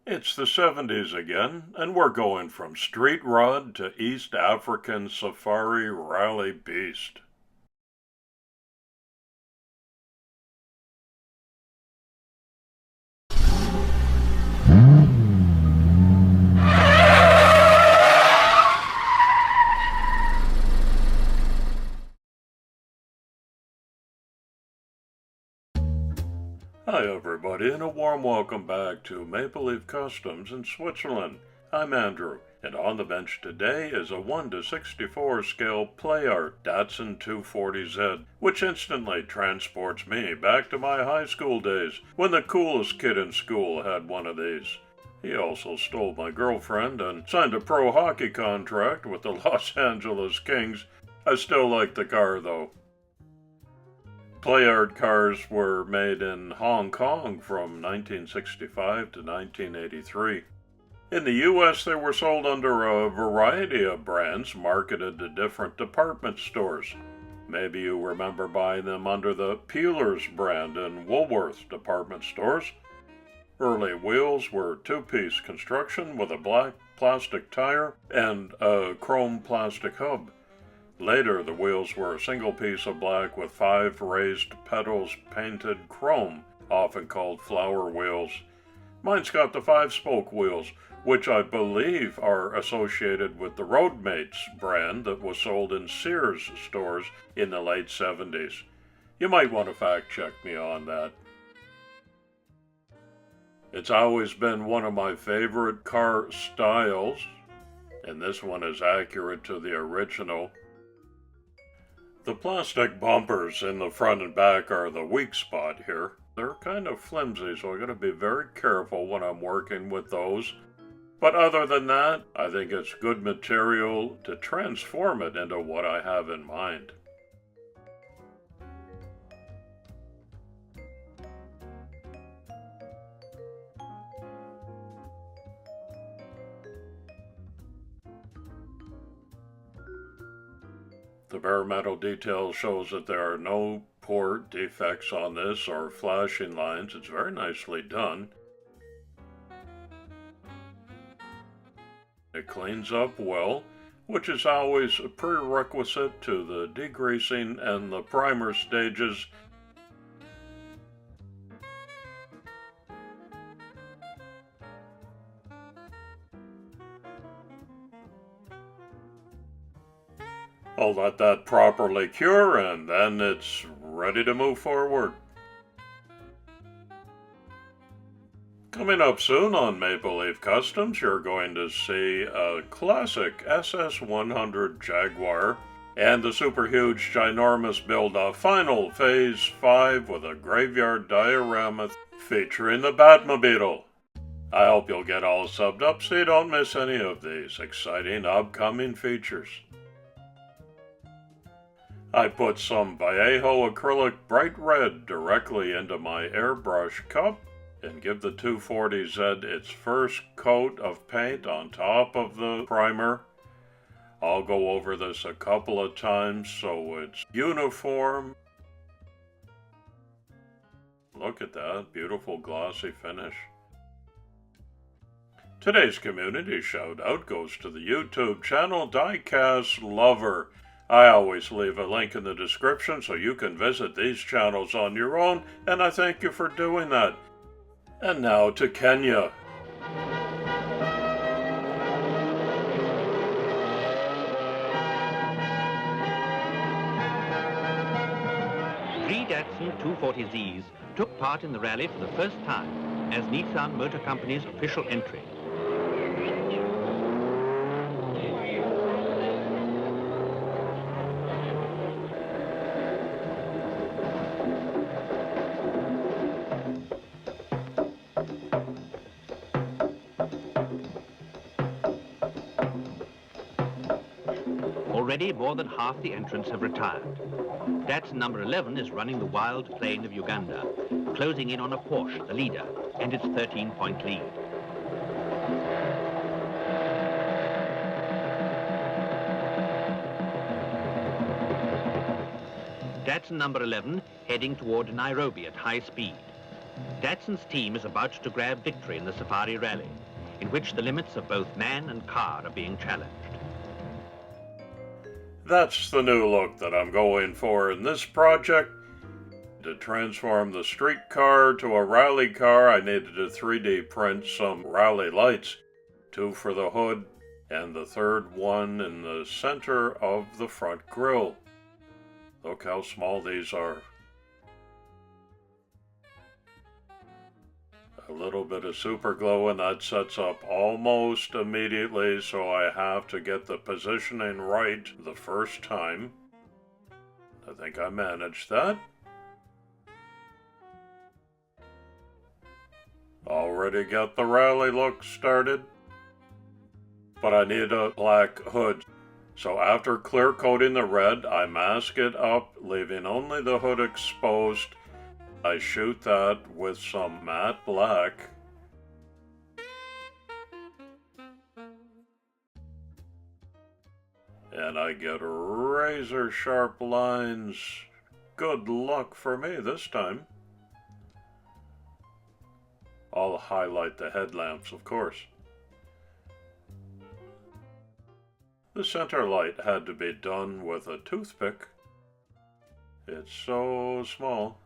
It's the 70s again, and we're going from street rod to East African safari rally beast. Hi everybody, and a warm welcome back to Maple Leaf Customs in Switzerland. I'm Andrew, and on the bench today is a 1:64 scale Playart Datsun 240Z, which instantly transports me back to my high school days, when the coolest kid in school had one of these. He also stole my girlfriend and signed a pro hockey contract with the Los Angeles Kings. I still like the car though. Playart cars were made in Hong Kong from 1965 to 1983. In the US, they were sold under a variety of brands marketed to different department stores. Maybe you remember buying them under the Peelers brand in Woolworth department stores. Early wheels were two-piece construction with a black plastic tire and a chrome plastic hub. Later, the wheels were a single piece of black with 5 raised pedals painted chrome, often called flower wheels. Mine's got the 5-spoke wheels, which I believe are associated with the Roadmates brand that was sold in Sears stores in the late 70s. You might want to fact check me on that. It's always been one of my favorite car styles, and this one is accurate to the original. The plastic bumpers in the front and back are the weak spot here. They're kind of flimsy, so I gotta be very careful when I'm working with those. But other than that, I think it's good material to transform it into what I have in mind. The bare metal detail shows that there are no port defects on this or flashing lines. It's very nicely done. It cleans up well, which is always a prerequisite to the degreasing and the primer stages. I'll let that properly cure, and then it's ready to move forward. Coming up soon on Maple Leaf Customs, you're going to see a classic SS100 Jaguar and the super huge ginormous build of Final Phase 5 with a graveyard diorama featuring the Batmobile. I hope you'll get all subbed up so you don't miss any of these exciting upcoming features. I put some Vallejo acrylic bright red directly into my airbrush cup and give the 240Z its first coat of paint on top of the primer. I'll go over this a couple of times so it's uniform. Look at that beautiful glossy finish. Today's community shout out goes to the YouTube channel Diecast Lover. I always leave a link in the description so you can visit these channels on your own, and I thank you for doing that. And now to Kenya. 3 Datsun 240Zs took part in the rally for the first time as Nissan Motor Company's official entry. Already more than half the entrants have retired. Datsun number 11 is running the wild plain of Uganda, closing in on a Porsche, the leader, and its 13-point lead. Datsun number 11 heading toward Nairobi at high speed. Datsun's team is about to grab victory in the Safari Rally, in which the limits of both man and car are being challenged. That's the new look that I'm going for in this project. To transform the street car to a rally car, I needed to 3D print some rally lights, 2 for the hood, and the third one in the center of the front grille. Look how small these are. A little bit of super glue and that sets up almost immediately, so I have to get the positioning right the first time. I think I managed that. Already got the rally look started, but I need a black hood. So after clear coating the red, I mask it up, leaving only the hood exposed. I shoot that with some matte black. And I get razor sharp lines. Good luck for me this time. I'll highlight the headlamps, of course. The center light had to be done with a toothpick. It's so small.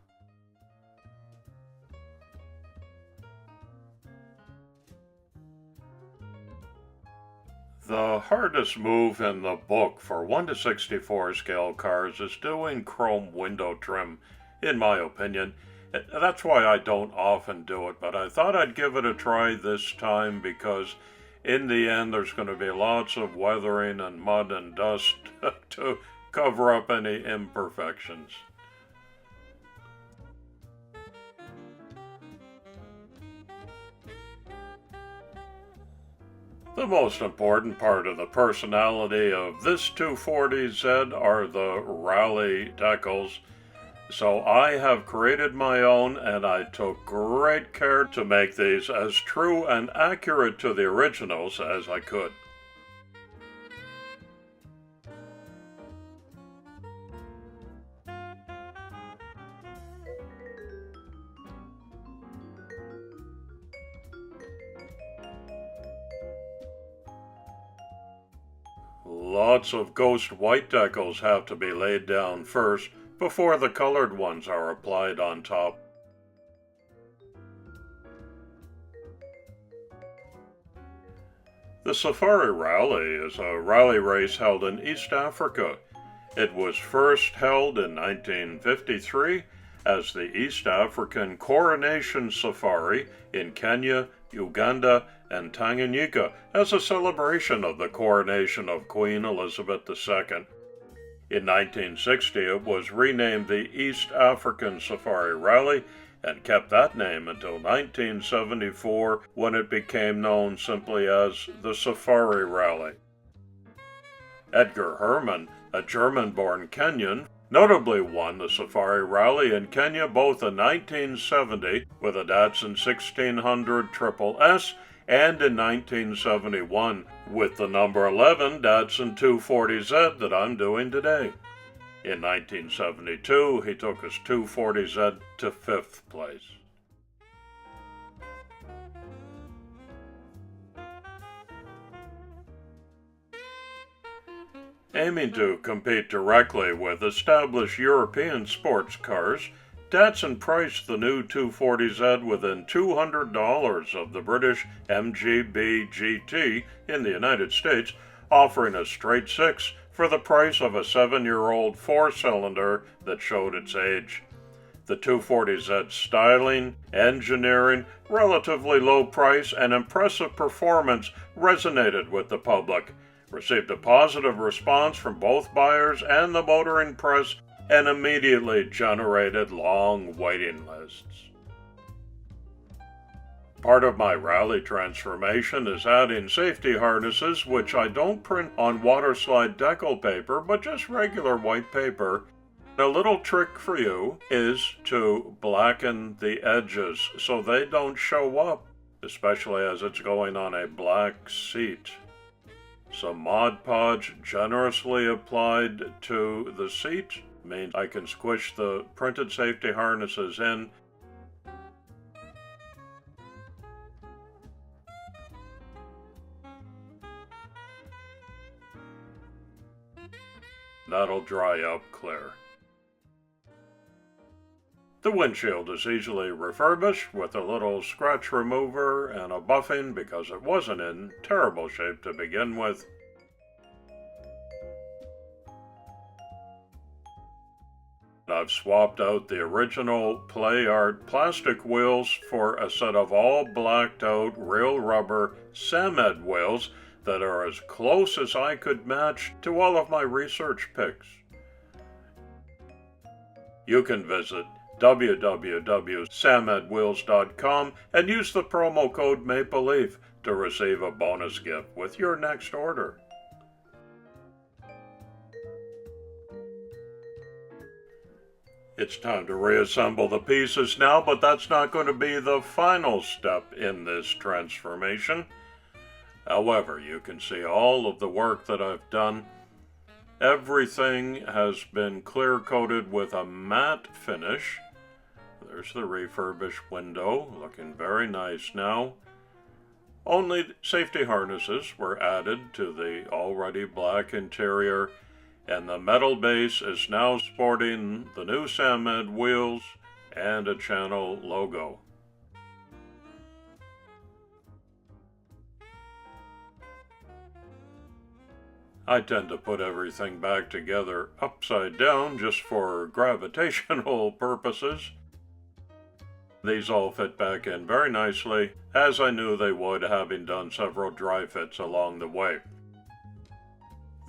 The hardest move in the book for 1:64 scale cars is doing chrome window trim, in my opinion. That's why I don't often do it, but I thought I'd give it a try this time because in the end there's going to be lots of weathering and mud and dust to cover up any imperfections. The most important part of the personality of this 240Z are the rally decals. So I have created my own, and I took great care to make these as true and accurate to the originals as I could. Lots of ghost white decals have to be laid down first, before the colored ones are applied on top. The Safari Rally is a rally race held in East Africa. It was first held in 1953 as the East African Coronation Safari in Kenya, Uganda, and Tanganyika as a celebration of the coronation of Queen Elizabeth II. In 1960, it was renamed the East African Safari Rally and kept that name until 1974 when it became known simply as the Safari Rally. Edgar Herman, a German-born Kenyan, notably won the Safari Rally in Kenya both in 1970 with a Datsun 1600 Triple S and in 1971 with the number 11 Datsun 240Z that I'm doing today. In 1972, he took his 240Z to 5th place. Aiming to compete directly with established European sports cars, Datsun priced the new 240Z within $200 of the British MGB-GT in the United States, offering a straight 6 for the price of a 7-year-old 4-cylinder that showed its age. The 240Z's styling, engineering, relatively low price, and impressive performance resonated with the public, received a positive response from both buyers and the motoring press, and immediately generated long waiting lists. Part of my rally transformation is adding safety harnesses, which I don't print on waterslide decal paper, but just regular white paper. A little trick for you is to blacken the edges so they don't show up, especially as it's going on a black seat. Some Mod Podge generously applied to the seat means I can squish the printed safety harnesses in. That'll dry up clear. The windshield is easily refurbished with a little scratch remover and a buffing because it wasn't in terrible shape to begin with. I've swapped out the original Playart plastic wheels for a set of all blacked out real rubber Samed wheels that are as close as I could match to all of my research picks. You can visit www.samedwheels.com and use the promo code MAPLELEAF to receive a bonus gift with your next order. It's time to reassemble the pieces now, but that's not going to be the final step in this transformation. However, you can see all of the work that I've done. Everything has been clear coated with a matte finish. There's the refurbished window, looking very nice now. Only safety harnesses were added to the already black interior, and the metal base is now sporting the new Samed wheels and a channel logo. I tend to put everything back together upside down just for gravitational purposes. These all fit back in very nicely, as I knew they would, having done several dry fits along the way.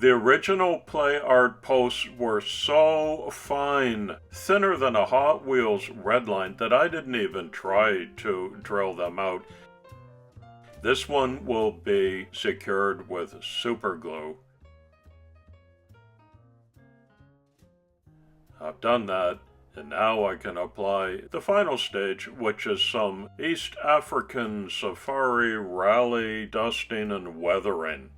The original Playart posts were so fine, thinner than a Hot Wheels redline, that I didn't even try to drill them out. This one will be secured with super glue. I've done that, and now I can apply the final stage, which is some East African safari rally dusting and weathering.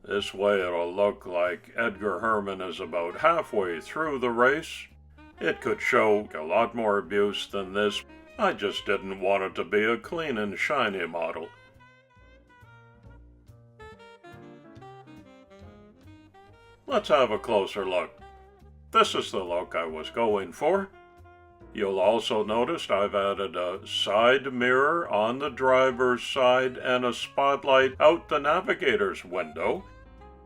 This way it'll look like Edgar Herman is about halfway through the race. It could show a lot more abuse than this. I just didn't want it to be a clean and shiny model. Let's have a closer look. This is the look I was going for. You'll also notice I've added a side mirror on the driver's side and a spotlight out the navigator's window.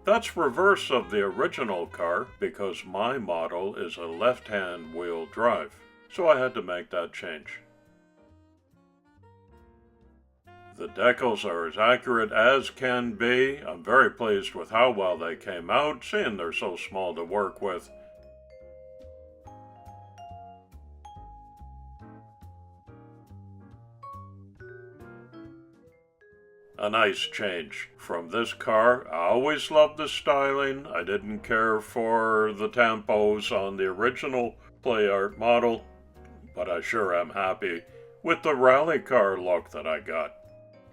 That's reverse of the original car because my model is a left-hand wheel drive, so I had to make that change. The decals are as accurate as can be. I'm very pleased with how well they came out, seeing they're so small to work with. A nice change from this car. I always loved the styling. I didn't care for the tampos on the original Playart model, but I sure am happy with the rally car look that I got.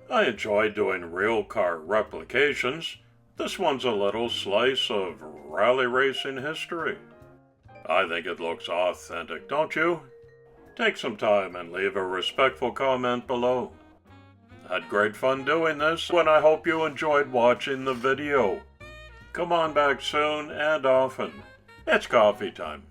I enjoy doing real car replications. This one's a little slice of rally racing history. I think it looks authentic, don't you? Take some time and leave a respectful comment below. Had great fun doing this, and I hope you enjoyed watching the video. Come on back soon and often. It's coffee time.